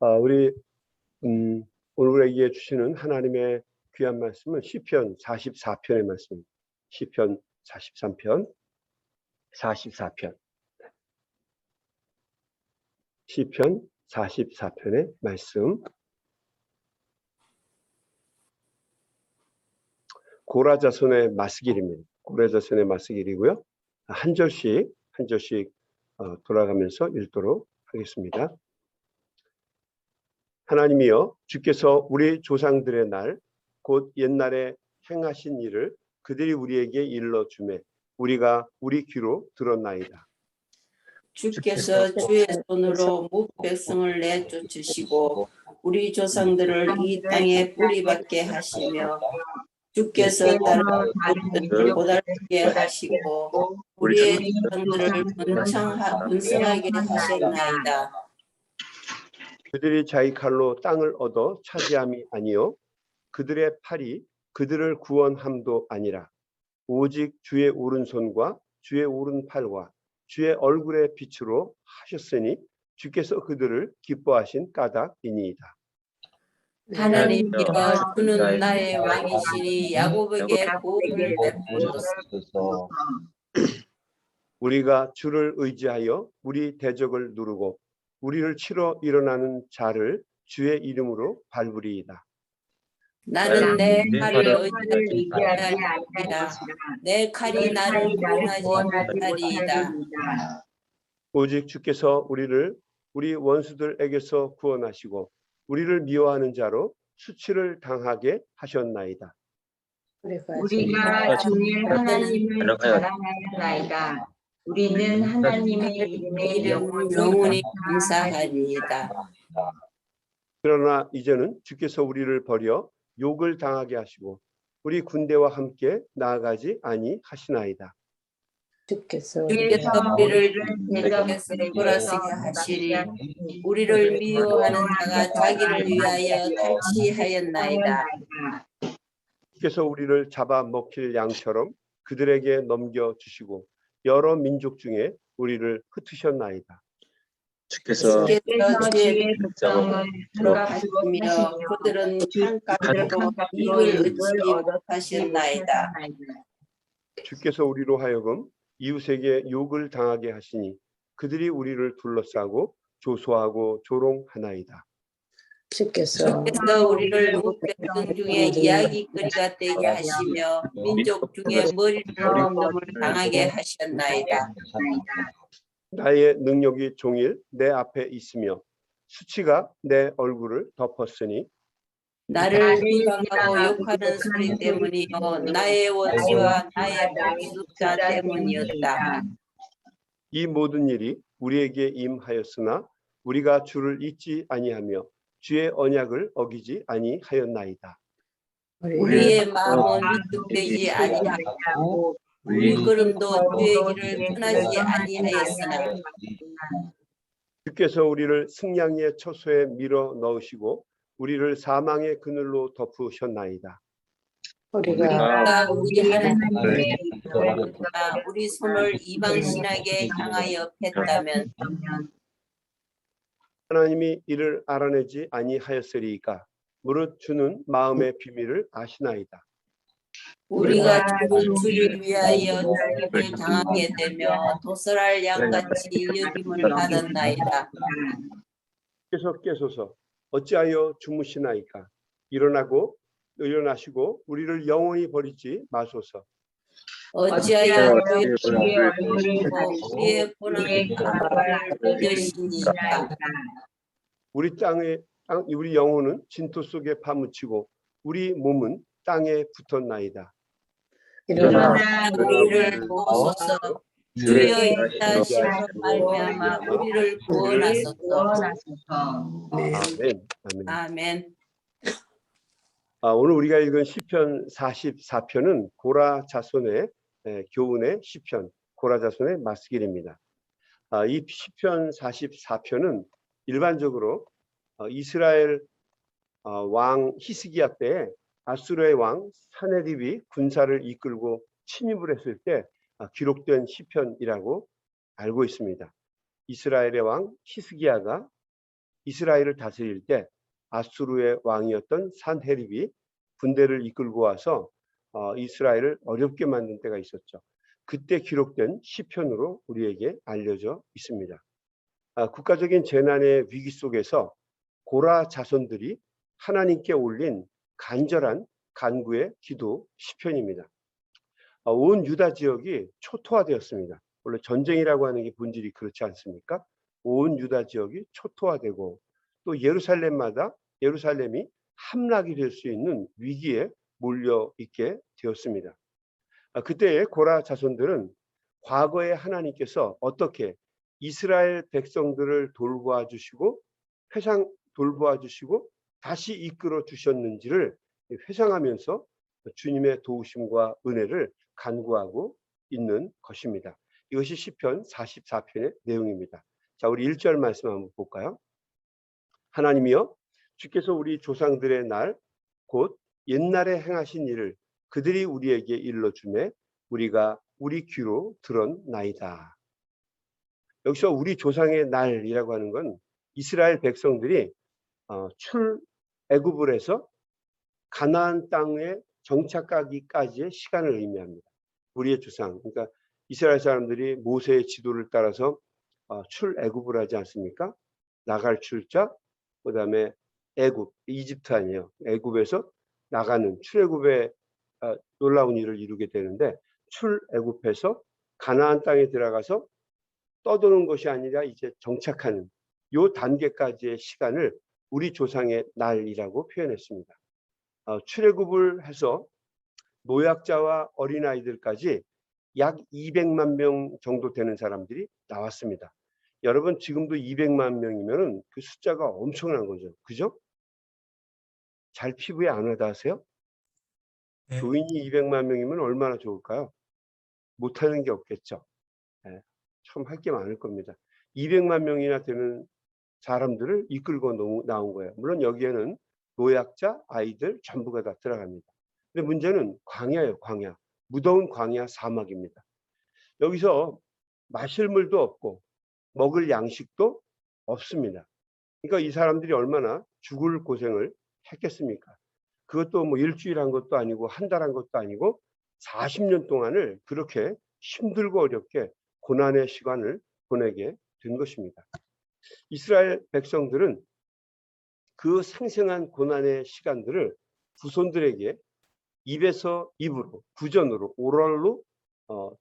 우리 오늘 우리에게 주시는 하나님의 귀한 말씀은 시편 44편의 말씀입니다. 시편 44편. 시편 44편의 말씀. 고라자손의 마스길입니다. 고라자손의 마스길이고요. 한 절씩 돌아가면서 읽도록 하겠습니다. 하나님이여, 주께서 우리 조상들의 날 곧 옛날에 행하신 일을 그들이 우리에게 일러주매 우리가 우리 귀로 들었나이다. 주께서 주의 손으로 뭇 백성을 내쫓으시고 우리 조상들을 이 땅에 뿌리박게 하시며 주께서 다른 곳들을 고달프게 하시고 우리의 조상들을 번성하게 하셨나이다. 그들이 자기 칼로 땅을 얻어 차지함이 아니요 그들의 팔이 그들을 구원함도 아니라 오직 주의 오른손과 주의 오른팔과 주의 얼굴의 빛으로 하셨으니 주께서 그들을 기뻐하신 까닭이니이다. 하나님이여, 주는 나의 왕이시니 야곱에게 구원을 베푸소서. 우리가 주를 의지하여 우리 대적을 누르고 우리를 치러 일어나는 자를 주의 이름으로 밟으리이다. 나는 내 칼을 의지하지 아니하리라. 내 칼이 나를 구원하지 못하리이다. 오직 주께서 우리를 우리 원수들에게서 구원하시고 우리를 미워하는 자로 수치를 당하게 하셨나이다. 우리가 주의 하나님을 자랑하였나이다. 우리는 하나님의 이름에 영원히 감사하리이다. 그러나 이제는 주께서 우리를 버려 욕을 당하게 하시고 우리 군대와 함께 나아가지 아니하시나이다. 주께서 우리를 대적에서 돌아서게 하시리. 우리를 미워하는 자가 자기를 위하여 탈취하였나이다. 주께서 우리를 잡아 먹힐 양처럼 그들에게 넘겨주시고 여러 민족 중에 우리를 흩으셨나이다. 주께서 주의 백성을 돌아가시며 그들은 창가들로 입을 얻지 못하셨나이다. 주께서 우리로 하여금 이웃에게 욕을 당하게 하시니 그들이 우리를 둘러싸고 조소하고 조롱하나이다. 주께서 우리를 뭇백성 중에 이야기거리가 되게 하시며 민족 중에 머리를 넘을 당하게 하셨나이다. 나의 능력이 종일 내 앞에 있으며 수치가 내 얼굴을 덮었으니 나를 비방하고 욕하는 소리 때문이요 나의 원수와 나의 복수자 때문이었다. 이 모든 일이 우리에게 임하였으나 우리가 주를 잊지 아니하며 주의 언약을 어기지 아니하였나이다. 우리의 마음은 위축되지 아니하고 우리 걸음도 주의 길을 떠나지 아니하였으나 주께서 우리를 승냥이의 처소에 밀어 넣으시고 우리를 사망의 그늘로 덮으셨나이다. 우리가 우리 하나님을 믿거나 우리 손을 이방 신에게 향하여 폈다면 하나님이 이를 알아내지 아니하였으리이까 무릇 주는 마음의 비밀을 아시나이다. 우리가 주를 위하여 죽임을 당하게 되며 도살할 양같이 여김을 받았나이다. 깨소서 어찌하여 주무시나이까 일어나시고 우리를 영원히 버리지 마소서. 어찌하여 주의 얼굴을 보고 우리의 고난을 믿으시니까. 우리 영혼은 진토 속에 파묻히고 우리 몸은 땅에 붙었나이다. 일어나 우리를 보소서. 주여 인자하심으로 말미암아 우리를 구원하소서. 아멘. 오늘 우리가 읽은 시편 44편은 고라 자손의 교훈의 시편, 고라 자손의 마스길입니다. 이 시편 44편은 일반적으로 이스라엘 왕 히스기야 때에 아수르의 왕 사네립이 군사를 이끌고 침입을 했을 때 기록된 시편이라고 알고 있습니다. 이스라엘의 왕 히스기야가 이스라엘을 다스릴 때 아수르의 왕이었던 산헤립이 군대를 이끌고 와서 이스라엘을 어렵게 만든 때가 있었죠. 그때 기록된 시편으로 우리에게 알려져 있습니다. 국가적인 재난의 위기 속에서 고라 자손들이 하나님께 올린 간절한 간구의 기도 시편입니다. 온 유다 지역이 초토화되었습니다. 원래 전쟁이라고 하는 게 본질이 그렇지 않습니까? 온 유다 지역이 초토화되고 또 예루살렘이 함락이 될 수 있는 위기에 몰려 있게 되었습니다. 그때의 고라 자손들은 과거에 하나님께서 어떻게 이스라엘 백성들을 돌보아 주시고 다시 이끌어 주셨는지를 회상하면서 주님의 도우심과 은혜를 간구하고 있는 것입니다. 이것이 시편 44편의 내용입니다. 자, 우리 1절 말씀 한번 볼까요? 하나님이여, 주께서 우리 조상들의 날 곧 옛날에 행하신 일을 그들이 우리에게 일러주매 우리가 우리 귀로 들었나이다. 여기서 우리 조상의 날이라고 하는 건 이스라엘 백성들이 출애굽을 해서 가나안 땅에 정착하기까지의 시간을 의미합니다. 우리의 조상, 그러니까 이스라엘 사람들이 모세의 지도를 따라서 출애굽을 하지 않습니까? 나갈 출자, 그다음에 애굽, 이집트 아니에요. 애굽에서 나가는 출애굽의 놀라운 일을 이루게 되는데, 출애굽해서 가나안 땅에 들어가서 떠도는 것이 아니라 이제 정착하는 요 단계까지의 시간을 우리 조상의 날이라고 표현했습니다. 출애굽을 해서 노약자와 어린아이들까지 약 200만 명 정도 되는 사람들이 나왔습니다. 여러분, 지금도 200만 명이면 그 숫자가 엄청난 거죠. 그죠? 잘 피부에 안 와닿으세요? 네. 교인이 200만 명이면 얼마나 좋을까요? 못하는 게 없겠죠. 네, 참 할 게 많을 겁니다. 200만 명이나 되는 사람들을 이끌고 나온 거예요. 물론 여기에는 노약자, 아이들 전부가 다 들어갑니다. 근데 문제는 광야예요, 광야. 무더운 광야 사막입니다. 여기서 마실 물도 없고 먹을 양식도 없습니다. 그러니까 이 사람들이 얼마나 죽을 고생을 했겠습니까? 그것도 뭐 일주일 한 것도 아니고 한 달 한 것도 아니고 40년 동안을 그렇게 힘들고 어렵게 고난의 시간을 보내게 된 것입니다. 이스라엘 백성들은 그 생생한 고난의 시간들을 후손들에게 입에서 입으로, 구전으로, 오럴로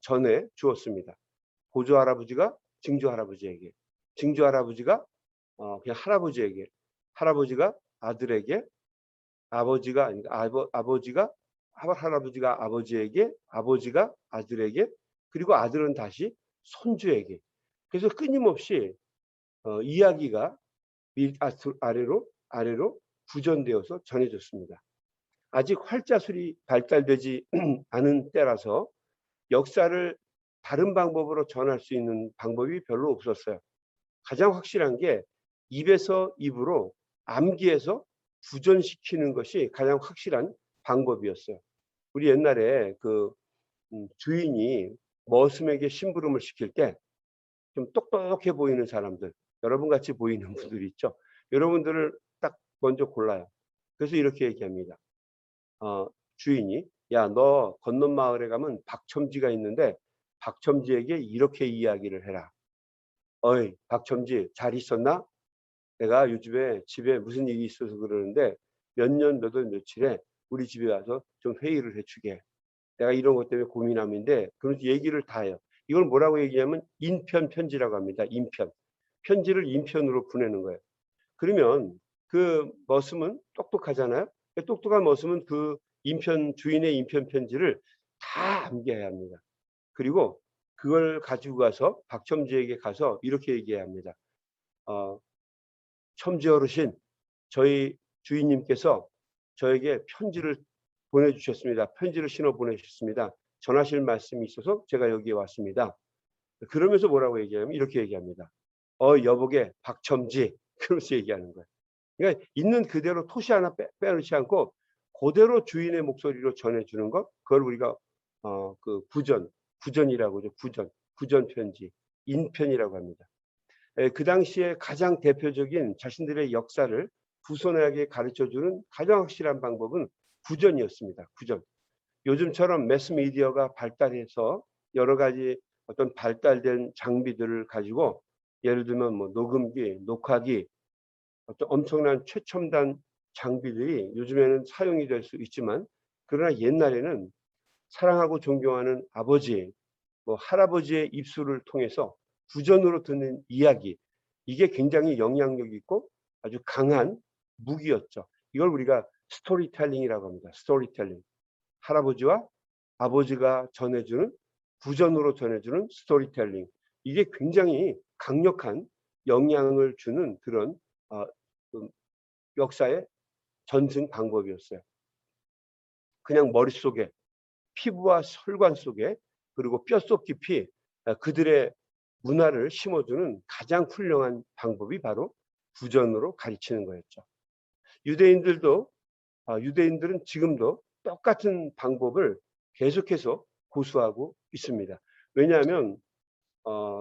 전해 주었습니다. 보조 할아버지가 증조 할아버지에게, 증조 할아버지가 그냥 할아버지에게, 할아버지가 아들에게, 아버지가 할아버지가 아버지에게, 아버지가 아들에게, 그리고 아들은 다시 손주에게. 그래서 끊임없이 이야기가 아래로 구전되어서 전해졌습니다. 아직 활자술이 발달되지 않은 때라서 역사를 다른 방법으로 전할 수 있는 방법이 별로 없었어요. 가장 확실한 게 입에서 입으로 암기해서 구전시키는 것이 가장 확실한 방법이었어요. 우리 옛날에 그 주인이 머슴에게 심부름을 시킬 때 좀 똑똑해 보이는 사람들, 여러분 같이 보이는 분들 있죠. 여러분들을 딱 먼저 골라요. 그래서 이렇게 얘기합니다. 주인이, 야, 너 건넌 마을에 가면 박첨지가 있는데 박첨지에게 이렇게 이야기를 해라. 어이, 박첨지 잘 있었나? 내가 요즘에 집에 무슨 일이 있어서 그러는데 몇 년 몇 월 며칠에 우리 집에 와서 좀 회의를 해주게. 내가 이런 것 때문에 고민함인데, 그런 얘기를 다 해요. 이걸 뭐라고 얘기하면 인편 편지라고 합니다. 인편. 편지를 인편으로 보내는 거예요. 그러면 그 머슴은 똑똑하잖아요. 똑똑한 머슴은 그 주인의 인편 편지를 다 암기해야 합니다. 그리고 그걸 가지고 가서 박첨지에게 가서 이렇게 얘기해야 합니다. 첨지 어르신, 저희 주인님께서 저에게 편지를 보내주셨습니다. 편지를 신어 보내주셨습니다. 전하실 말씀이 있어서 제가 여기에 왔습니다. 그러면서 뭐라고 얘기하면 이렇게 얘기합니다. 여보게 박첨지. 그러면서 얘기하는 거예요. 그러니까 있는 그대로 토시 하나 빼놓지 않고 그대로 주인의 목소리로 전해주는 것, 그걸 우리가 그 구전이라고 하죠. 구전 편지, 인편이라고 합니다. 그 당시에 가장 대표적인 자신들의 역사를 후손에게 가르쳐주는 가장 확실한 방법은 구전이었습니다. 구전. 요즘처럼 매스미디어가 발달해서 여러 가지 어떤 발달된 장비들을 가지고 예를 들면 뭐 녹음기, 녹화기, 어떤 엄청난 최첨단 장비들이 요즘에는 사용이 될 수 있지만, 그러나 옛날에는 사랑하고 존경하는 아버지, 뭐 할아버지의 입술을 통해서 구전으로 듣는 이야기, 이게 굉장히 영향력 있고 아주 강한 무기였죠. 이걸 우리가 스토리텔링이라고 합니다. 스토리텔링. 할아버지와 아버지가 전해주는, 구전으로 전해주는 스토리텔링. 이게 굉장히 강력한 영향을 주는 그런 역사의 전승 방법이었어요. 그냥 머릿속에, 피부와 혈관 속에, 그리고 뼛속 깊이 그들의 문화를 심어주는 가장 훌륭한 방법이 바로 구전으로 가르치는 거였죠. 유대인들은 지금도 똑같은 방법을 계속해서 고수하고 있습니다. 왜냐하면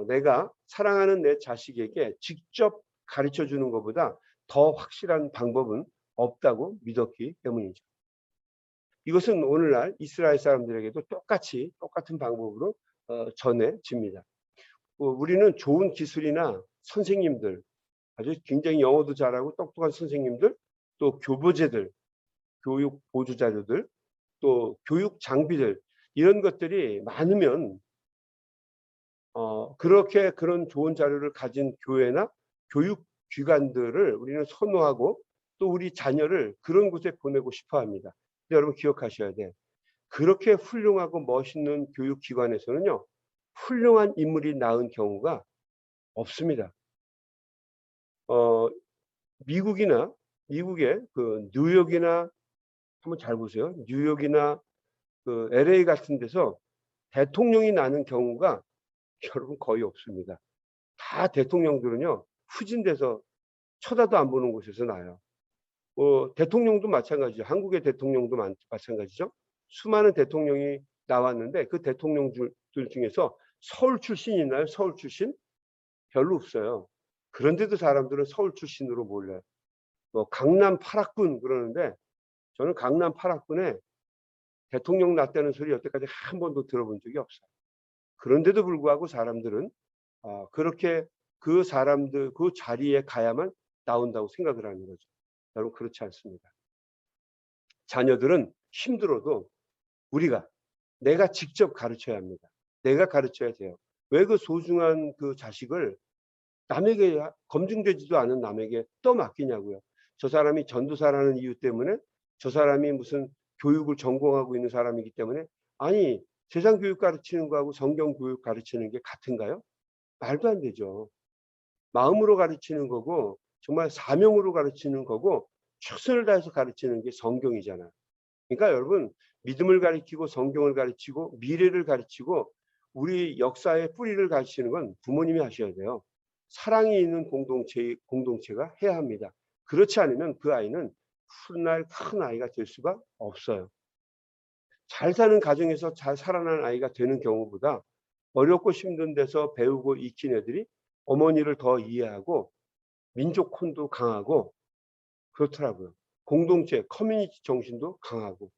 내가 사랑하는 내 자식에게 직접 가르쳐 주는 것보다 더 확실한 방법은 없다고 믿었기 때문이죠. 이것은 오늘날 이스라엘 사람들에게도 똑같은 방법으로 전해집니다. 우리는 좋은 기술이나 선생님들, 아주 굉장히 영어도 잘하고 똑똑한 선생님들, 또 교보제들, 교육 보조 자료들, 또 교육 장비들, 이런 것들이 많으면 그렇게 그런 좋은 자료를 가진 교회나 교육 기관들을 우리는 선호하고 또 우리 자녀를 그런 곳에 보내고 싶어 합니다. 근데 여러분 기억하셔야 돼. 그렇게 훌륭하고 멋있는 교육 기관에서는요, 훌륭한 인물이 낳은 경우가 없습니다. 미국의 그 뉴욕이나, 한번 잘 보세요. 뉴욕이나 그 LA 같은 데서 대통령이 나는 경우가 여러분 거의 없습니다. 다 대통령들은요, 후진돼서 쳐다도 안 보는 곳에서 나요. 대통령도 마찬가지죠. 한국의 대통령도 마찬가지죠. 수많은 대통령이 나왔는데 그 대통령들 중에서 서울 출신이 있나요? 서울 출신? 별로 없어요. 그런데도 사람들은 서울 출신으로 몰려요. 강남 8학군 그러는데, 저는 강남 8학군에 대통령 났다는 소리 여태까지 한 번도 들어본 적이 없어요. 그런데도 불구하고 사람들은 그렇게 그 사람들 그 자리에 가야만 나온다고 생각을 하는 거죠. 여러분 그렇지 않습니다. 자녀들은 힘들어도 내가 직접 가르쳐야 합니다. 내가 가르쳐야 돼요. 왜 그 소중한 그 자식을 남에게, 검증되지도 않은 남에게 떠맡기냐고요. 저 사람이 전도사라는 이유 때문에, 저 사람이 무슨 교육을 전공하고 있는 사람이기 때문에. 아니, 세상 교육 가르치는 거하고 성경 교육 가르치는 게 같은가요? 말도 안 되죠. 마음으로 가르치는 거고 정말 사명으로 가르치는 거고 최선을 다해서 가르치는 게 성경이잖아요. 그러니까 여러분, 믿음을 가르치고 성경을 가르치고 미래를 가르치고 우리 역사의 뿌리를 가르치는 건 부모님이 하셔야 돼요. 사랑이 있는 공동체가 해야 합니다. 그렇지 않으면 그 아이는 훗날 큰 아이가 될 수가 없어요. 잘 사는 가정에서 잘 살아난 아이가 되는 경우보다 어렵고 힘든 데서 배우고 익힌 애들이 어머니를 더 이해하고 민족혼도 강하고 그렇더라고요. 공동체, 커뮤니티 정신도 강하고.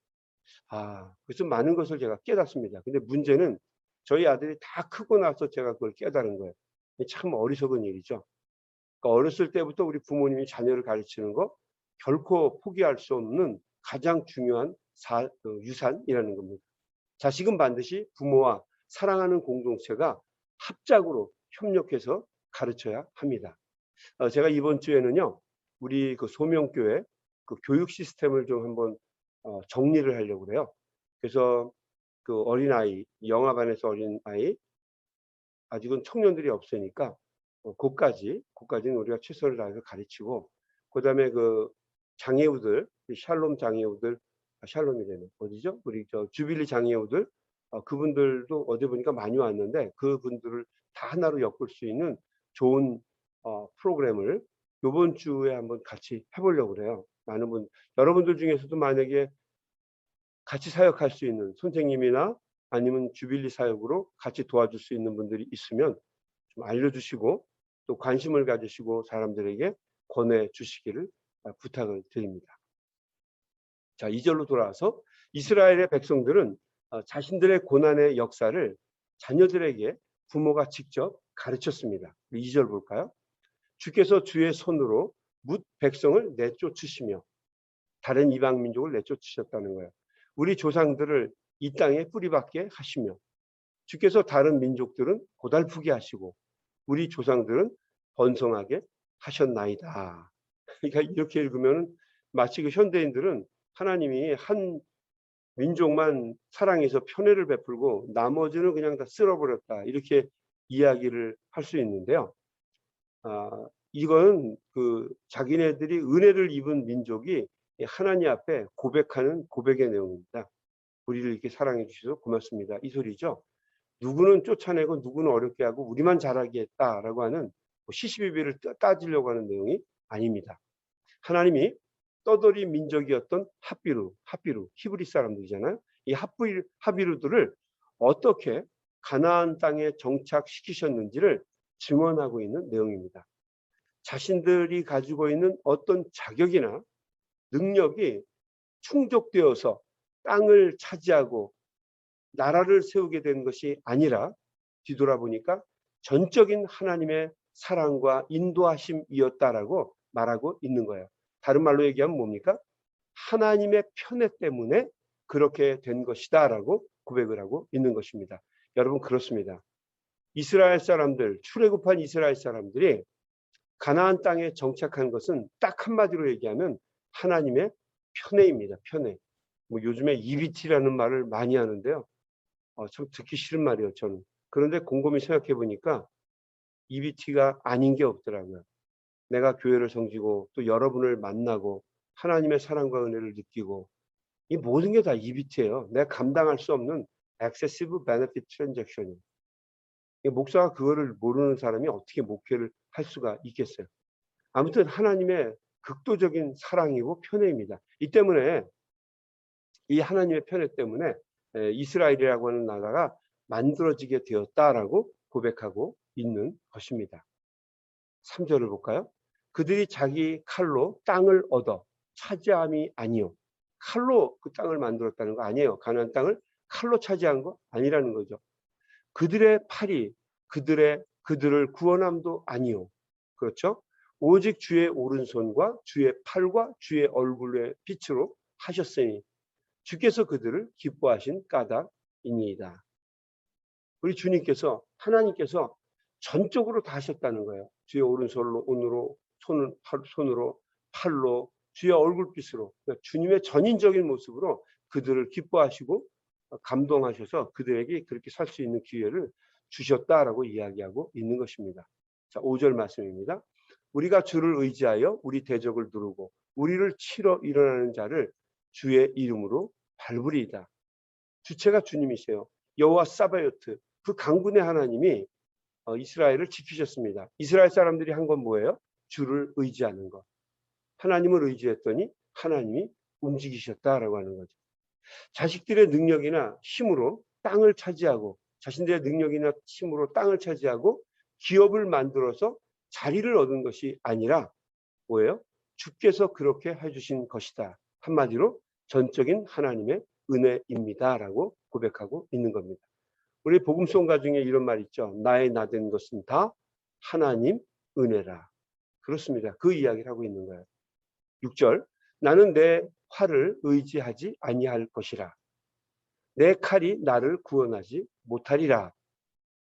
그래서 많은 것을 제가 깨닫습니다. 근데 문제는 저희 아들이 다 크고 나서 제가 그걸 깨달은 거예요. 참 어리석은 일이죠. 그러니까 어렸을 때부터 우리 부모님이 자녀를 가르치는 거 결코 포기할 수 없는 가장 중요한 유산이라는 겁니다. 자식은 반드시 부모와 사랑하는 공동체가 합작으로 협력해서 가르쳐야 합니다. 제가 이번 주에는요, 우리 그 소명교회 그 교육 시스템을 좀 한번 정리를 하려고 그래요. 그래서 그 어린아이, 영아반에서 어린아이, 아직은 청년들이 없으니까 그까지는 우리가 최선을 다해서 가르치고, 그다음에 그 장애우들, 샬롬 장애우들, 샬롬이래요. 어디죠? 우리 저 주빌리 장애우들, 그분들도 어디 보니까 많이 왔는데 그분들을 다 하나로 엮을 수 있는 좋은 프로그램을 이번 주에 한번 같이 해보려고 그래요. 여러분들 중에서도 만약에 같이 사역할 수 있는 선생님이나 아니면 주빌리 사역으로 같이 도와줄 수 있는 분들이 있으면 좀 알려주시고, 또 관심을 가지시고 사람들에게 권해 주시기를 부탁을 드립니다. 자, 2절로 돌아와서 이스라엘의 백성들은 자신들의 고난의 역사를 자녀들에게 부모가 직접 가르쳤습니다. 2절 볼까요? 주께서 주의 손으로 뭇 백성을 내쫓으시며 다른 이방 민족을 내쫓으셨다는 거예요. 우리 조상들을 이 땅에 뿌리박게 하시며 주께서 다른 민족들은 고달프게 하시고 우리 조상들은 번성하게 하셨나이다. 그러니까 이렇게 읽으면 마치 그 현대인들은 하나님이 한 민족만 사랑해서 편애를 베풀고 나머지는 그냥 다 쓸어버렸다 이렇게 이야기를 할 수 있는데요. 이건 그 자기네들이 은혜를 입은 민족이 하나님 앞에 고백하는 고백의 내용입니다. 우리를 이렇게 사랑해 주셔서 고맙습니다. 이 소리죠. 누구는 쫓아내고 누구는 어렵게 하고 우리만 잘하게 했다라고 하는 시시비비를 따지려고 하는 내용이 아닙니다. 하나님이 떠돌이 민족이었던 핫비루, 히브리 사람들이잖아요. 이 핫비루들을 어떻게 가나안 땅에 정착시키셨는지를 증언하고 있는 내용입니다. 자신들이 가지고 있는 어떤 자격이나 능력이 충족되어서 땅을 차지하고 나라를 세우게 된 것이 아니라 뒤돌아보니까 전적인 하나님의 사랑과 인도하심이었다라고 말하고 있는 거예요. 다른 말로 얘기하면 뭡니까? 하나님의 편애 때문에 그렇게 된 것이다 라고 고백을 하고 있는 것입니다. 여러분 그렇습니다. 이스라엘 사람들, 출애굽한 이스라엘 사람들이 가나안 땅에 정착한 것은 딱 한마디로 얘기하면 하나님의 편애입니다. 편애. 뭐 요즘에 EBT라는 말을 많이 하는데요. 참 듣기 싫은 말이에요, 저는. 그런데 곰곰이 생각해 보니까 EBT가 아닌 게 없더라고요. 내가 교회를 섬기고 또 여러분을 만나고 하나님의 사랑과 은혜를 느끼고 이 모든 게 다 EBT예요. 내가 감당할 수 없는 Excessive Benefit Transaction이에요. 목사가 그거를 모르는 사람이 어떻게 목회를 할 수가 있겠어요. 아무튼 하나님의 극도적인 사랑이고 편애입니다. 이 때문에 이 하나님의 편애 때문에 이스라엘이라고 하는 나라가 만들어지게 되었다라고 고백하고 있는 것입니다. 3절을 볼까요? 그들이 자기 칼로 땅을 얻어 차지함이 아니요. 칼로 그 땅을 만들었다는 거 아니에요. 가나안 땅을 칼로 차지한 거 아니라는 거죠. 그들의 팔이 그들을 구원함도 아니요. 그렇죠? 오직 주의 오른손과 주의 팔과 주의 얼굴의 빛으로 하셨으니 주께서 그들을 기뻐하신 까닭이니이다. 우리 주님께서 하나님께서 전적으로 다 하셨다는 거예요. 주의 오른손으로 손으로 팔로 주의 얼굴빛으로 그러니까 주님의 전인적인 모습으로 그들을 기뻐하시고 감동하셔서 그들에게 그렇게 살 수 있는 기회를 주셨다라고 이야기하고 있는 것입니다. 자, 5절 말씀입니다. 우리가 주를 의지하여 우리 대적을 누르고 우리를 치러 일어나는 자를 주의 이름으로 밟으리이다. 주체가 주님이세요. 여호와 사바요트 그 강군의 하나님이 이스라엘을 지키셨습니다. 이스라엘 사람들이 한 건 뭐예요? 주를 의지하는 것. 하나님을 의지했더니 하나님이 움직이셨다라고 하는 거죠. 자식들의 능력이나 힘으로 땅을 차지하고 자신들의 능력이나 힘으로 땅을 차지하고 기업을 만들어서 자리를 얻은 것이 아니라 뭐예요? 주께서 그렇게 해주신 것이다. 한마디로 전적인 하나님의 은혜입니다라고 고백하고 있는 겁니다. 우리 복음송가 중에 이런 말 있죠. 나의 나된 것은 다 하나님 은혜라. 그렇습니다. 그 이야기를 하고 있는 거예요. 6절 나는 내 활을 의지하지 아니할 것이라. 내 칼이 나를 구원하지 못하리라.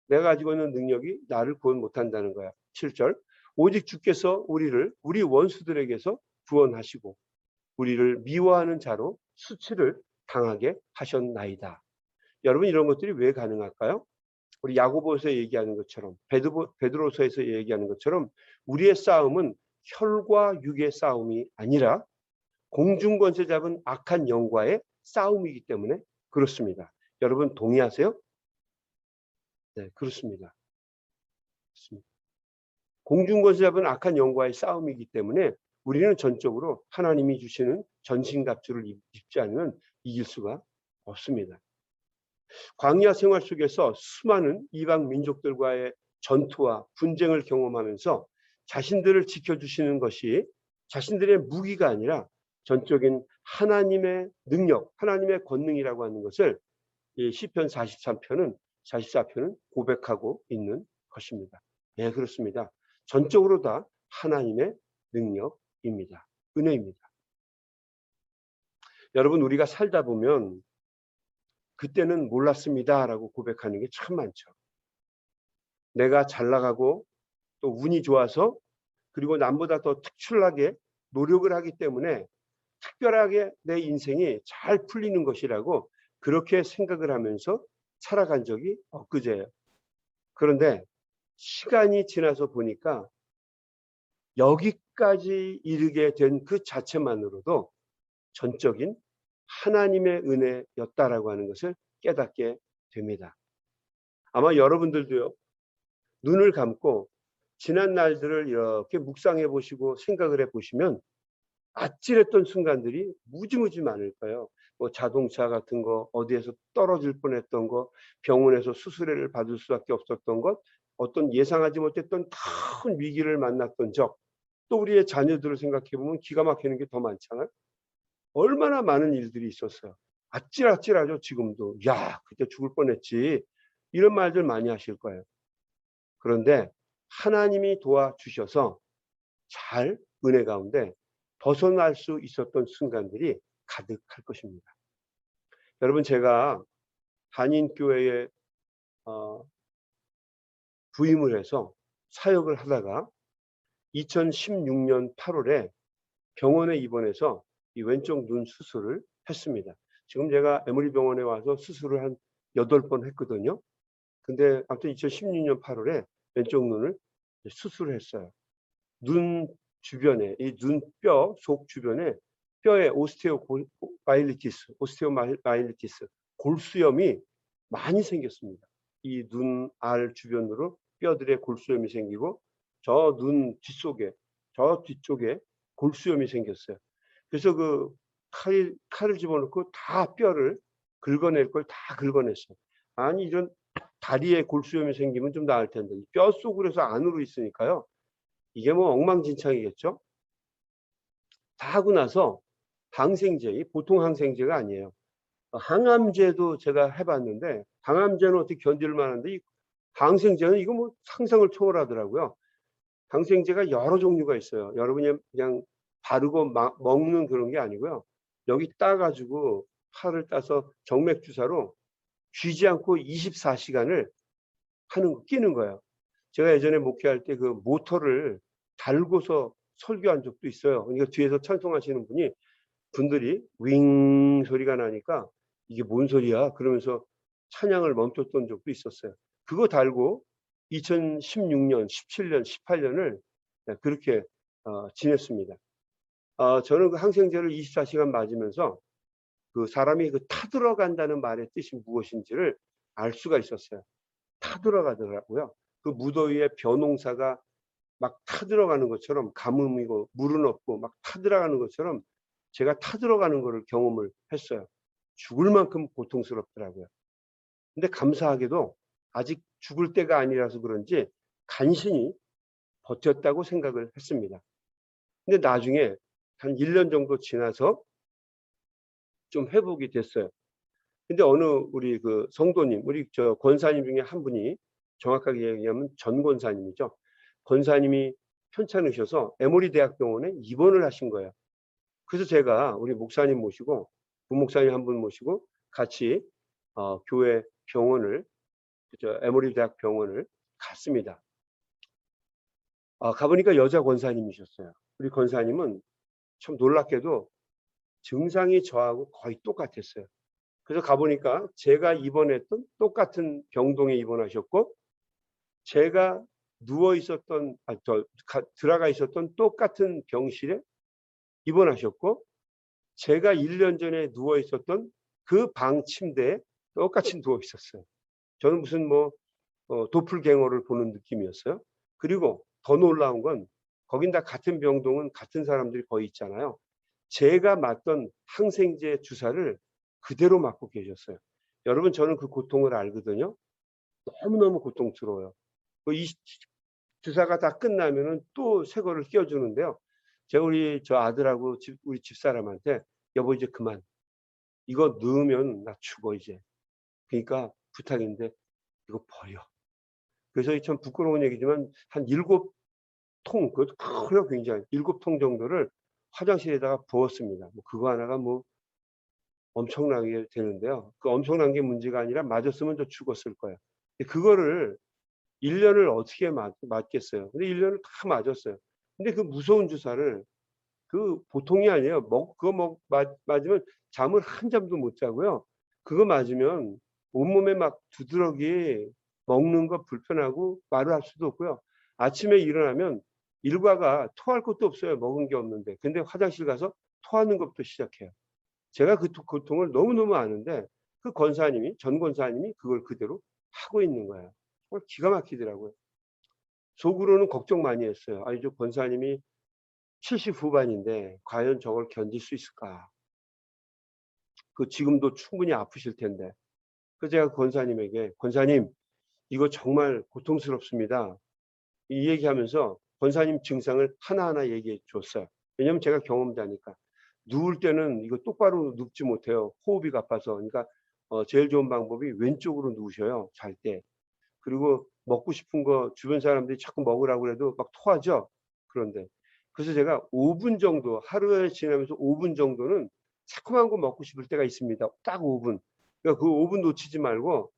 내가 가지고 있는 능력이 나를 구원 못한다는 거야. 7절 오직 주께서 우리 원수들에게서 구원하시고 우리를 미워하는 자로 수치를 당하게 하셨나이다. 여러분 이런 것들이 왜 가능할까요? 우리 야고보서에 얘기하는 것처럼 베드로서에서 얘기하는 것처럼 우리의 싸움은 혈과 육의 싸움이 아니라 공중권세 잡은 악한 영과의 싸움이기 때문에 그렇습니다. 여러분 동의하세요? 네, 그렇습니다. 공중권세 잡은 악한 영과의 싸움이기 때문에 우리는 전적으로 하나님이 주시는 전신갑주를 입지 않으면 이길 수가 없습니다. 광야 생활 속에서 수많은 이방 민족들과의 전투와 분쟁을 경험하면서 자신들을 지켜주시는 것이 자신들의 무기가 아니라 전적인 하나님의 능력, 하나님의 권능이라고 하는 것을 이 시편 44편은 고백하고 있는 것입니다. 네, 그렇습니다. 전적으로 다 하나님의 능력입니다. 은혜입니다. 여러분, 우리가 살다 보면 그때는 몰랐습니다라고 고백하는 게 참 많죠. 내가 잘 나가고 또 운이 좋아서 그리고 남보다 더 특출나게 노력을 하기 때문에 특별하게 내 인생이 잘 풀리는 것이라고 그렇게 생각을 하면서 살아간 적이 엊그제예요. 그런데 시간이 지나서 보니까 여기까지 이르게 된 그 자체만으로도 전적인 하나님의 은혜였다라고 하는 것을 깨닫게 됩니다. 아마 여러분들도요, 눈을 감고 지난 날들을 이렇게 묵상해 보시고 생각을 해 보시면 아찔했던 순간들이 무지무지 많을 거예요. 뭐 자동차 같은 거, 어디에서 떨어질 뻔했던 거, 병원에서 수술을 받을 수밖에 없었던 것, 어떤 예상하지 못했던 큰 위기를 만났던 적, 또 우리의 자녀들을 생각해 보면 기가 막히는 게 더 많잖아요. 얼마나 많은 일들이 있었어요. 아찔아찔하죠, 지금도. 야, 그때 죽을 뻔했지. 이런 말들 많이 하실 거예요. 그런데 하나님이 도와주셔서 잘 은혜 가운데 벗어날 수 있었던 순간들이 가득할 것입니다. 여러분, 제가 한인교회에 부임을 해서 사역을 하다가 2016년 8월에 병원에 입원해서 이 왼쪽 눈 수술을 했습니다. 지금 제가 에머리 병원에 와서 수술을 한 8번 했거든요. 근데 아무튼 2016년 8월에 왼쪽 눈을 수술을 했어요. 눈 주변에, 이 눈뼈 속 주변에 뼈에 오스테오마일리티스, 골수염이 많이 생겼습니다. 이 눈알 주변으로 뼈들의 골수염이 생기고 저 눈 뒤쪽에, 저 뒤쪽에 골수염이 생겼어요. 그래서 그 칼을 집어넣고 다 뼈를 긁어낼 걸 다 긁어냈어요. 아니, 이런 다리에 골수염이 생기면 좀 나을 텐데 뼈 속으로 해서 안으로 있으니까요. 이게 뭐 엉망진창이겠죠? 다 하고 나서 항생제, 보통 항생제가 아니에요. 항암제도 제가 해봤는데 항암제는 어떻게 견딜 만한데 이 항생제는 이거 뭐 상상을 초월하더라고요. 항생제가 여러 종류가 있어요. 여러분이 그냥 바르고 먹는 그런 게 아니고요. 여기 따가지고 팔을 따서 정맥 주사로 쉬지 않고 24시간을 끼는 거예요. 제가 예전에 목회할 때 그 모터를 달고서 설교한 적도 있어요. 그러니까 뒤에서 찬송하시는 분들이 윙 소리가 나니까 이게 뭔 소리야? 그러면서 찬양을 멈췄던 적도 있었어요. 그거 달고 2016년, 17년, 18년을 그렇게 지냈습니다. 저는 그 항생제를 24시간 맞으면서 그 사람이 그 타들어간다는 말의 뜻이 무엇인지를 알 수가 있었어요. 타들어가더라고요. 그 무더위에 벼농사가 막 타들어가는 것처럼 가뭄이고 물은 없고 막 타들어가는 것처럼 제가 타들어가는 것을 경험을 했어요. 죽을 만큼 고통스럽더라고요. 근데 감사하게도 아직 죽을 때가 아니라서 그런지 간신히 버텼다고 생각을 했습니다. 근데 나중에 한 1년 정도 지나서 좀 회복이 됐어요. 근데 어느 우리 그 성도님, 우리 저 권사님 중에 한 분이 정확하게 얘기하면 전 권사님이죠. 권사님이 편찮으셔서 에모리 대학병원에 입원을 하신 거예요. 그래서 제가 우리 목사님 모시고 부목사님 한 분 모시고 같이 교회 병원을 에모리 대학 병원을 갔습니다. 가보니까 여자 권사님이셨어요. 우리 권사님은 참 놀랍게도 증상이 저하고 거의 똑같았어요. 그래서 가보니까 제가 입원했던 똑같은 병동에 입원하셨고 제가 누워 있었던 들어가 있었던 똑같은 병실에 입원하셨고 제가 1년 전에 누워 있었던 그 방 침대에 똑같이 누워 있었어요. 저는 무슨 도플갱어를 보는 느낌이었어요. 그리고 더 놀라운 건 거긴 다 같은 병동은 같은 사람들이 거의 있잖아요. 제가 맞던 항생제 주사를 그대로 맞고 계셨어요. 여러분, 저는 그 고통을 알거든요. 너무너무 고통스러워요. 이 주사가 다 끝나면은 또 새 거를 끼워주는데요. 제가 저 아들하고 우리 집사람한테 여보 이제 그만. 이거 넣으면 나 죽어 이제. 그러니까 부탁인데 이거 버려. 그래서 참 부끄러운 얘기지만 한 7통, 그것도 커요 굉장히. 7통 정도를 화장실에다가 부었습니다. 뭐 그거 하나가 뭐 엄청나게 되는데요. 그 엄청난 게 문제가 아니라 맞았으면 저 죽었을 거예요. 그거를 1년을 어떻게 맞겠어요. 근데 1년을 다 맞았어요. 근데 그 무서운 주사를 그 보통이 아니에요. 그거 맞으면 잠을 한 잠도 못 자고요. 그거 맞으면 온몸에 막 두드러기, 먹는 거 불편하고 말을 할 수도 없고요. 아침에 일어나면 일과가 토할 것도 없어요. 먹은 게 없는데. 근데 화장실 가서 토하는 것부터 시작해요. 제가 그 고통을 너무너무 아는데 그 전 권사님이 그걸 그대로 하고 있는 거예요. 정말 기가 막히더라고요. 속으로는 걱정 많이 했어요. 아니, 저 권사님이 70 후반인데 과연 저걸 견딜 수 있을까? 그 지금도 충분히 아프실 텐데. 그래서 제가 권사님에게 권사님 이거 정말 고통스럽습니다. 이 얘기하면서 권사님 증상을 하나하나 얘기해 줬어요. 왜냐하면 제가 경험자니까. 누울 때는 이거 똑바로 눕지 못해요. 호흡이 가빠서. 그러니까 제일 좋은 방법이 왼쪽으로 누우셔요. 잘 때. 그리고 먹고 싶은 거 주변 사람들이 자꾸 먹으라고 해도 막 토하죠. 그런데 그래서 제가 5분 정도 하루에 지나면서 5분 정도는 새콤한 거 먹고 싶을 때가 있습니다. 딱 5분. 그러니까 그 5분 놓치지 말고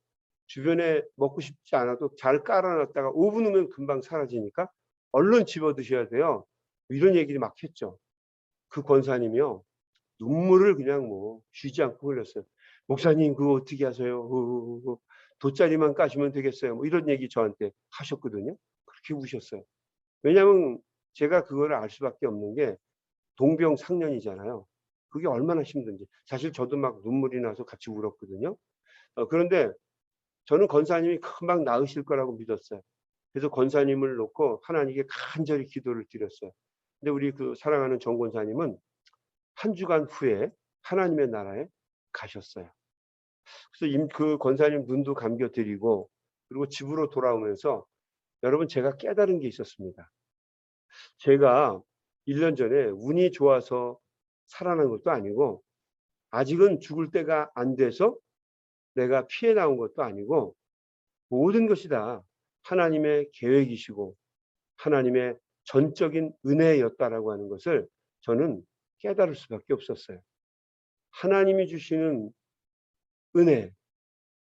주변에 먹고 싶지 않아도 잘 깔아놨다가 5분 후면 금방 사라지니까 얼른 집어 드셔야 돼요. 이런 얘기를 막 했죠. 그 권사님이요. 눈물을 그냥 뭐 쉬지 않고 흘렸어요. 목사님 그거 어떻게 하세요? 돗자리만 까시면 되겠어요. 뭐 이런 얘기 저한테 하셨거든요. 그렇게 우셨어요. 왜냐하면 제가 그거를 알 수밖에 없는 게 동병상련이잖아요. 그게 얼마나 힘든지. 사실 저도 막 눈물이 나서 같이 울었거든요. 그런데 저는 권사님이 금방 나으실 거라고 믿었어요. 그래서 권사님을 놓고 하나님께 간절히 기도를 드렸어요. 근데 우리 그 사랑하는 정 권사님은 한 주간 후에 하나님의 나라에 가셨어요. 그래서 그 권사님 눈도 감겨드리고 그리고 집으로 돌아오면서 여러분 제가 깨달은 게 있었습니다. 제가 1년 전에 운이 좋아서 살아난 것도 아니고 아직은 죽을 때가 안 돼서 내가 피해 나온 것도 아니고 모든 것이 다 하나님의 계획이시고 하나님의 전적인 은혜였다라고 하는 것을 저는 깨달을 수밖에 없었어요. 하나님이 주시는 은혜,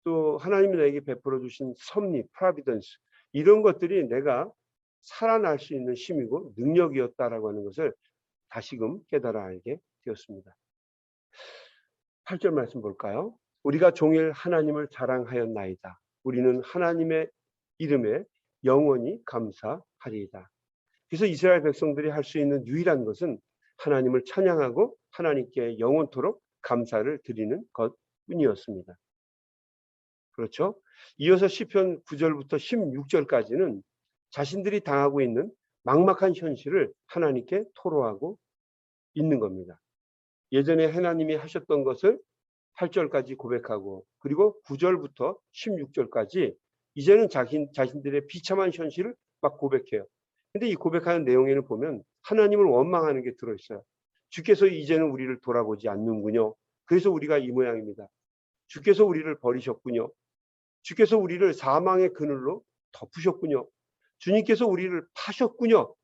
또 하나님이 나에게 베풀어 주신 섭리, 프라비던스 이런 것들이 내가 살아날 수 있는 힘이고 능력이었다라고 하는 것을 다시금 깨달아 알게 되었습니다. 8절 말씀 볼까요? 우리가 종일 하나님을 자랑하였나이다. 우리는 하나님의 이름에 영원히 감사하리이다. 그래서 이스라엘 백성들이 할 수 있는 유일한 것은 하나님을 찬양하고 하나님께 영원토록 감사를 드리는 것뿐이었습니다. 그렇죠? 이어서 시편 9절부터 16절까지는 자신들이 당하고 있는 막막한 현실을 하나님께 토로하고 있는 겁니다. 예전에 하나님이 하셨던 것을 8절까지 고백하고 그리고 9절부터 16절까지 이제는 자신들의 비참한 현실을 막 고백해요. 근데 이 고백하는 내용에는 보면 하나님을 원망하는 게 들어있어요. 주께서 이제는 우리를 돌아보지 않는군요. 그래서 우리가 이 모양입니다. 주께서 우리를 버리셨군요. 주께서 우리를 사망의 그늘로 덮으셨군요. 주님께서 우리를 파셨군요.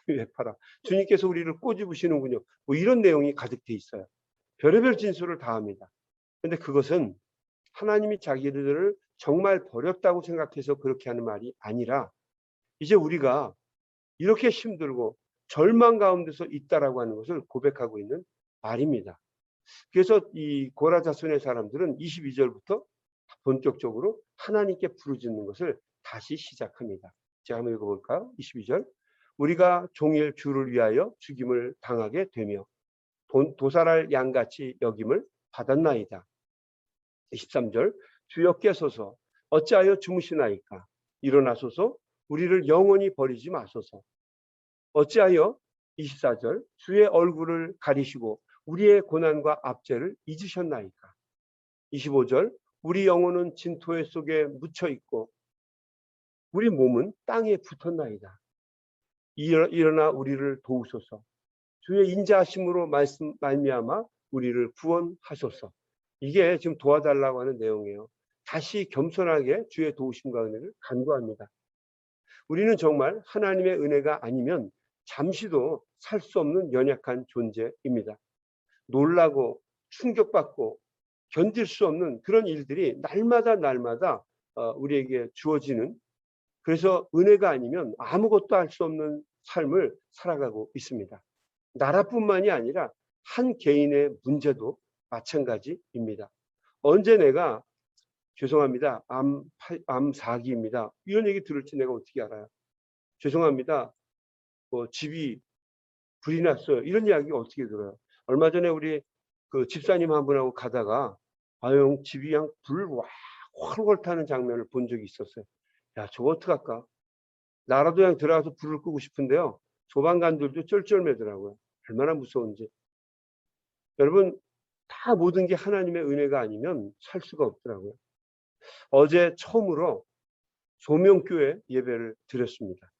왜 팔아? 주님께서 우리를 꼬집으시는군요. 뭐 이런 내용이 가득돼 있어요. 별의별 진술을 다 합니다. 근데 그것은 하나님이 자기들을 정말 버렸다고 생각해서 그렇게 하는 말이 아니라 이제 우리가 이렇게 힘들고 절망 가운데서 있다라고 하는 것을 고백하고 있는 말입니다. 그래서 이 고라 자손의 사람들은 22절부터 본격적으로 하나님께 부르짖는 것을 다시 시작합니다. 제가 한번 읽어볼까요? 22절. 우리가 종일 주를 위하여 죽임을 당하게 되며 도살할 양같이 여김을 받았나이다. 23절. 주여 깨소서 어찌하여 주무시나이까. 일어나소서 우리를 영원히 버리지 마소서. 어찌하여 24절. 주의 얼굴을 가리시고 우리의 고난과 압제를 잊으셨나이까. 25절. 우리 영혼은 진토의 속에 묻혀 있고 우리 몸은 땅에 붙었나이다. 일어나 우리를 도우소서. 주의 인자하심으로 말미암아 우리를 구원하소서. 이게 지금 도와달라고 하는 내용이에요. 다시 겸손하게 주의 도우심과 은혜를 간구합니다. 우리는 정말 하나님의 은혜가 아니면 잠시도 살 수 없는 연약한 존재입니다. 놀라고 충격받고 견딜 수 없는 그런 일들이 날마다 우리에게 주어지는, 그래서 은혜가 아니면 아무것도 할 수 없는 삶을 살아가고 있습니다. 나라뿐만이 아니라 한 개인의 문제도 마찬가지입니다. 언제 내가 죄송합니다. 암 4기입니다. 이런 얘기 들을지 내가 어떻게 알아요? 죄송합니다. 집이 불이 났어요. 이런 이야기 어떻게 들어요? 얼마 전에 우리 그 집사님 한 분하고 가다가 형 집이 그냥 불 훨훨 타는 장면을 본 적이 있었어요. 야, 저거 어떡할까? 나라도 그냥 들어가서 불을 끄고 싶은데요. 소방관들도 쩔쩔매더라고요. 얼마나 무서운지. 여러분, 다 모든 게 하나님의 은혜가 아니면 살 수가 없더라고요. 어제 처음으로 소명교회 예배를 드렸습니다.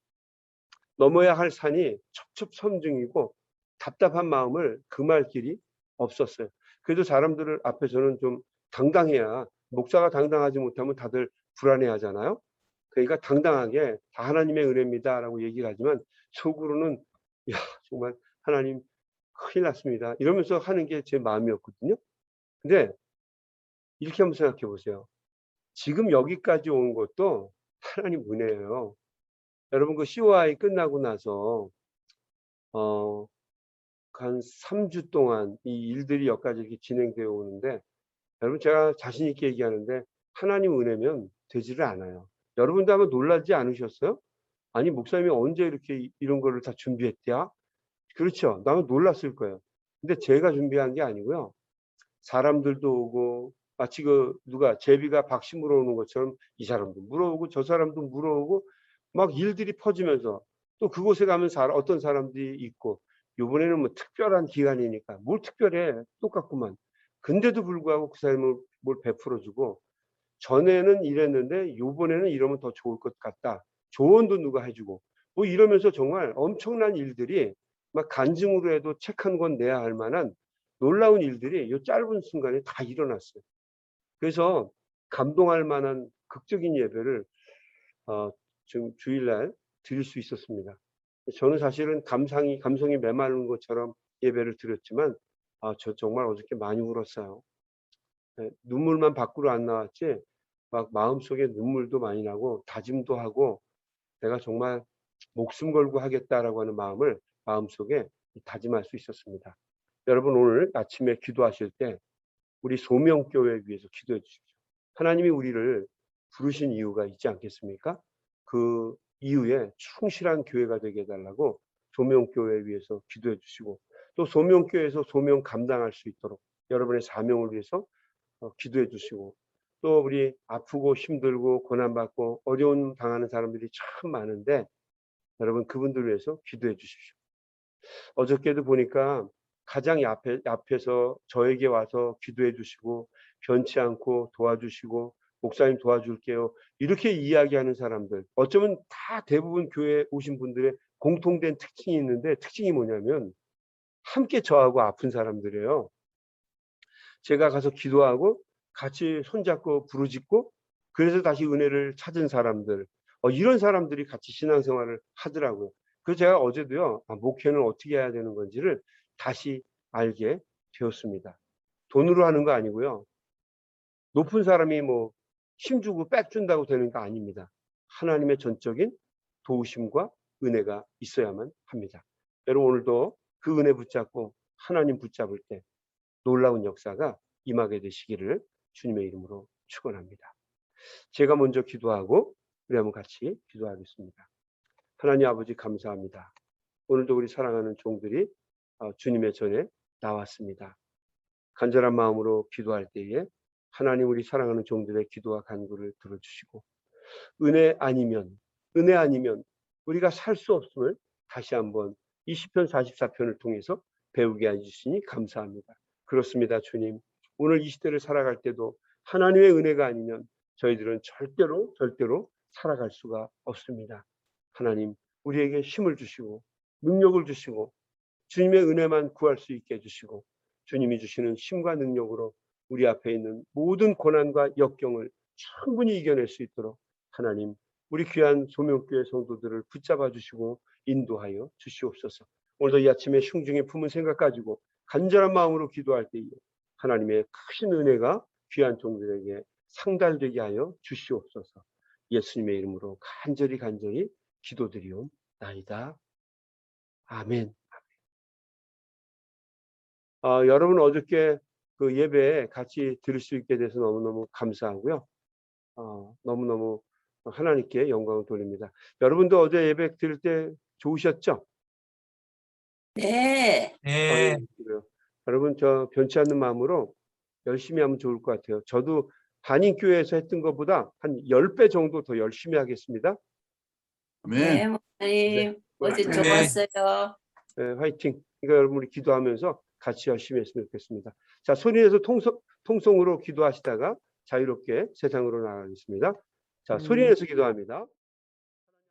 넘어야 할 산이 첩첩선중이고 답답한 마음을 금할 길이 없었어요. 그래도 사람들 앞에서는 좀 당당해야, 목사가 당당하지 못하면 다들 불안해하잖아요. 그러니까 당당하게 다 하나님의 은혜입니다라고 얘기를 하지만 속으로는 야, 정말 하나님 큰일 났습니다 이러면서 하는 게 제 마음이었거든요. 근데 이렇게 한번 생각해 보세요. 지금 여기까지 온 것도 하나님 은혜예요. 여러분, 그 COI 끝나고 나서 한 3주 동안 이 일들이 여기까지 이렇게 진행되어 오는데, 여러분, 제가 자신 있게 얘기하는데 하나님 은혜면 되지를 않아요. 여러분도 한번 놀라지 않으셨어요? 아니, 목사님이 언제 이렇게 이런 거를 다 준비했대야? 그렇죠. 나는 놀랐을 거예요. 근데 제가 준비한 게 아니고요. 사람들도 오고, 마치 누가 제비가 박씨 물어오는 것처럼 이 사람도 물어오고 저 사람도 물어오고 막 일들이 퍼지면서, 또 그곳에 가면 어떤 사람들이 있고, 이번에는 뭐 특별한 기간이니까 뭘 특별해, 똑같구만. 근데도 불구하고 그 사람을 뭘 베풀어주고, 전에는 이랬는데 이번에는 이러면 더 좋을 것 같다. 조언도 누가 해주고 뭐 이러면서 정말 엄청난 일들이, 막 간증으로 해도 책 한 권 내야 할 만한 놀라운 일들이 이 짧은 순간에 다 일어났어요. 그래서 감동할 만한 극적인 예배를 지금 주일날 드릴 수 있었습니다. 저는 사실은 감성이 메마른 것처럼 예배를 드렸지만 저 정말 어저께 많이 울었어요. 눈물만 밖으로 안 나왔지 막 마음속에 눈물도 많이 나고 다짐도 하고 내가 정말 목숨 걸고 하겠다라고 하는 마음을 마음속에 다짐할 수 있었습니다. 여러분, 오늘 아침에 기도하실 때 우리 소명교회 위해서 기도해 주십시오. 하나님이 우리를 부르신 이유가 있지 않겠습니까? 그 이유에 충실한 교회가 되게 해달라고 소명교회 위해서 기도해 주시고, 또 소명교회에서 소명 감당할 수 있도록 여러분의 사명을 위해서 기도해 주시고, 또 우리 아프고 힘들고 고난받고 어려움 당하는 사람들이 참 많은데 여러분, 그분들 위해서 기도해 주십시오. 어저께도 보니까 가장 앞에서 저에게 와서 기도해 주시고 변치 않고 도와주시고 목사님 도와줄게요 이렇게 이야기하는 사람들, 어쩌면 다 대부분 교회에 오신 분들의 공통된 특징이 있는데, 특징이 뭐냐면 함께 저하고 아픈 사람들이에요. 제가 가서 기도하고 같이 손잡고 부르짖고 그래서 다시 은혜를 찾은 사람들, 이런 사람들이 같이 신앙생활을 하더라고요. 그래서 제가 어제도요, 목회는 어떻게 해야 되는 건지를 다시 알게 되었습니다. 돈으로 하는 거 아니고요. 높은 사람이 뭐 힘주고 빽준다고 되는 거 아닙니다. 하나님의 전적인 도우심과 은혜가 있어야만 합니다. 여러분, 오늘도 그 은혜 붙잡고 하나님 붙잡을 때 놀라운 역사가 임하게 되시기를 주님의 이름으로 축원합니다. 제가 먼저 기도하고 우리 한번 같이 기도하겠습니다. 하나님 아버지, 감사합니다. 오늘도 우리 사랑하는 종들이 주님의 전에 나왔습니다. 간절한 마음으로 기도할 때에 하나님, 우리 사랑하는 종들의 기도와 간구를 들어주시고, 은혜 아니면 우리가 살 수 없음을 다시 한번 이 시편 44편을 통해서 배우게 해주시니 감사합니다. 그렇습니다, 주님. 오늘 이 시대를 살아갈 때도 하나님의 은혜가 아니면 저희들은 절대로 살아갈 수가 없습니다. 하나님, 우리에게 힘을 주시고 능력을 주시고 주님의 은혜만 구할 수 있게 해주시고 주님이 주시는 힘과 능력으로 우리 앞에 있는 모든 고난과 역경을 충분히 이겨낼 수 있도록 하나님, 우리 귀한 소명교회 성도들을 붙잡아 주시고 인도하여 주시옵소서. 오늘도 이 아침에 흉중에 품은 생각 가지고 간절한 마음으로 기도할 때에 하나님의 크신 은혜가 귀한 종들에게 상달되게 하여 주시옵소서. 예수님의 이름으로 간절히 기도드리옵나이다. 아멘. 여러분 어저께 그 예배에 같이 들을 수 있게 돼서 너무너무 감사하고요. 너무너무 하나님께 영광을 돌립니다. 여러분도 어제 예배 들을 때 좋으셨죠? 네. 네. 그래요. 여러분 저 변치 않는 마음으로 열심히 하면 좋을 것 같아요. 저도 한인교회에서 했던 것보다 한 10배 정도 더 열심히 하겠습니다. 네, 목사님. 어제 네. 좋았어요. 네, 화이팅. 그러니까 여러분 우리 기도하면서 같이 열심히 했으면 좋겠습니다. 자, 소리내서 통성으로 기도하시다가 자유롭게 세상으로 나가겠습니다. 자, 소리내서 기도합니다.